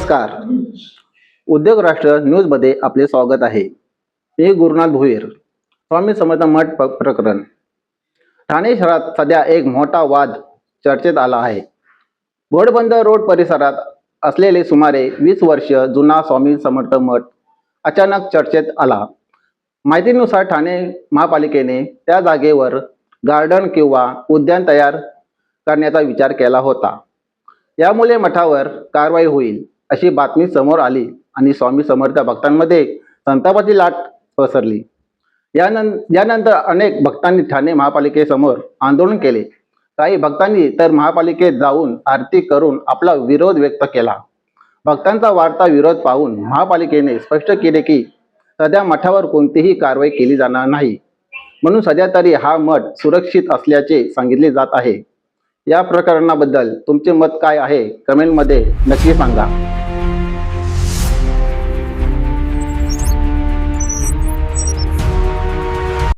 नमस्कार. उद्योग राष्ट्र न्यूजमध्ये आपले स्वागत आहे. मी गुरुनाथ भोईर. स्वामी समर्थ मठ प्रकरण. ठाणे शहरात सध्या एक मोठा वाद चर्चेत आला आहे. घोडबंद रोड परिसरात असलेले सुमारे 20 वर्ष जुना स्वामी समर्थ मठ अचानक चर्चेत आला. माहितीनुसार ठाणे महापालिकेने त्या जागेवर गार्डन किंवा उद्यान तयार करण्याचा विचार केला होता. यामुळे मठावर कारवाई होईल अशी बातमी समोर आली आणि स्वामी समर्थ भक्तांमध्ये संतापाची लाट पसरली. यानंतर अनेक भक्तांनी ठाणे महापालिकेसमोर आंदोलन केले. काही भक्तांनी तर महापालिकेत जाऊन आरती करून आपला विरोध व्यक्त केला. भक्तांचा वाढता विरोध पाहून महापालिकेने स्पष्ट केले की सध्या मठावर कोणतीही कारवाई केली जाणार नाही, म्हणून सध्या तरी हा मठ सुरक्षित असल्याचे सांगितले जात आहे. या प्रकरणाबद्दल तुमचे मत काय आहे कमेंटमध्ये नक्की सांगा.